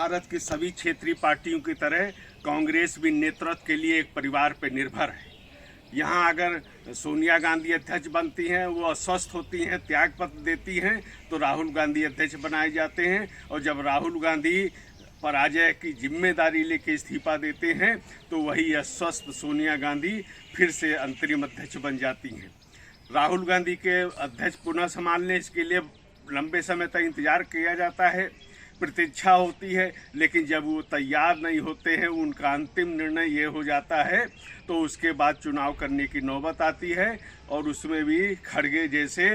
भारत की सभी क्षेत्रीय पार्टियों की तरह कांग्रेस भी नेतृत्व के लिए एक परिवार पर निर्भर है। यहाँ अगर सोनिया गांधी अध्यक्ष बनती हैं, वो अस्वस्थ होती हैं, त्यागपत्र देती हैं, तो राहुल गांधी अध्यक्ष बनाए जाते हैं। और जब राहुल गांधी पराजय की जिम्मेदारी लेके इस्तीफा देते हैं, तो वही अस्वस्थ सोनिया गांधी फिर से अंतरिम अध्यक्ष बन जाती हैं। राहुल गांधी के अध्यक्ष पुनः संभालने इसके लिए लंबे समय तक इंतजार किया जाता है, प्रतीक्षा होती है, लेकिन जब वो तैयार नहीं होते हैं, उनका अंतिम निर्णय ये हो जाता है, तो उसके बाद चुनाव करने की नौबत आती है और उसमें भी खड़गे जैसे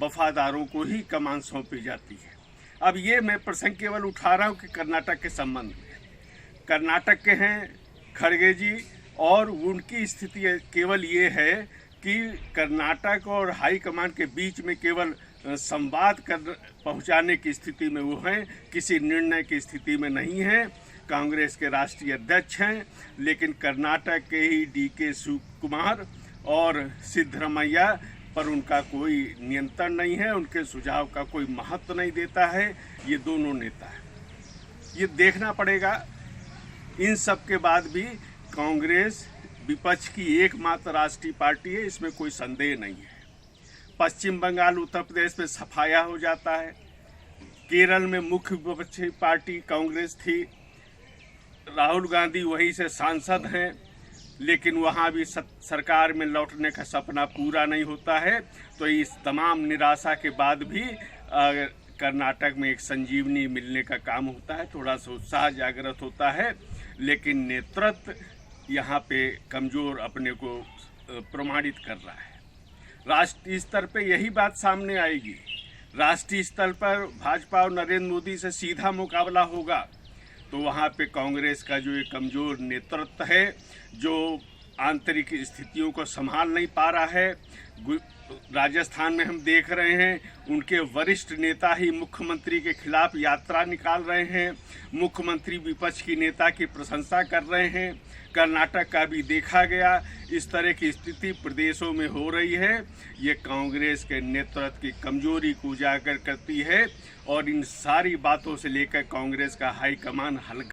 वफादारों को ही कमान सौंपी जाती है। अब ये मैं प्रसंग केवल उठा रहा हूँ कि कर्नाटक के संबंध में। कर्नाटक के हैं खड़गे जी, और उनकी स्थिति केवल ये है कि कर्नाटक और हाईकमान के बीच में केवल संवाद कर पहुंचाने की स्थिति में वो हैं, किसी निर्णय की स्थिति में नहीं है। कांग्रेस के राष्ट्रीय अध्यक्ष हैं, लेकिन कर्नाटक के ही DK शिवकुमार और सिद्धरमैया पर उनका कोई नियंत्रण नहीं है, उनके सुझाव का कोई महत्व नहीं देता है ये दोनों नेता हैं। ये देखना पड़ेगा। इन सब के बाद भी कांग्रेस विपक्ष की एकमात्र राष्ट्रीय पार्टी है, इसमें कोई संदेह नहीं है। पश्चिम बंगाल, उत्तर प्रदेश में सफाया हो जाता है। केरल में मुख्य विपक्षी पार्टी कांग्रेस थी, राहुल गांधी वहीं से सांसद हैं, लेकिन वहाँ भी सरकार में लौटने का सपना पूरा नहीं होता है। तो इस तमाम निराशा के बाद भी कर्नाटक में एक संजीवनी मिलने का काम होता है, थोड़ा सा उत्साह जागृत होता है, लेकिन नेतृत्व यहाँ पे कमज़ोर अपने को प्रमाणित कर रहा है। राष्ट्रीय स्तर पे यही बात सामने आएगी। राष्ट्रीय स्तर पर भाजपा और नरेंद्र मोदी से सीधा मुकाबला होगा, तो वहाँ पे कांग्रेस का जो एक कमज़ोर नेतृत्व है, जो आंतरिक स्थितियों को संभाल नहीं पा रहा है। राजस्थान में हम देख रहे हैं, उनके वरिष्ठ नेता ही मुख्यमंत्री के खिलाफ यात्रा निकाल रहे हैं, मुख्यमंत्री विपक्ष की नेता की प्रशंसा कर रहे हैं। कर्नाटक का भी देखा गया। इस तरह की स्थिति प्रदेशों में हो रही है। ये कांग्रेस के नेतृत्व की कमजोरी को उजागर करती है, और इन सारी बातों से लेकर कांग्रेस का हाईकमान हल्का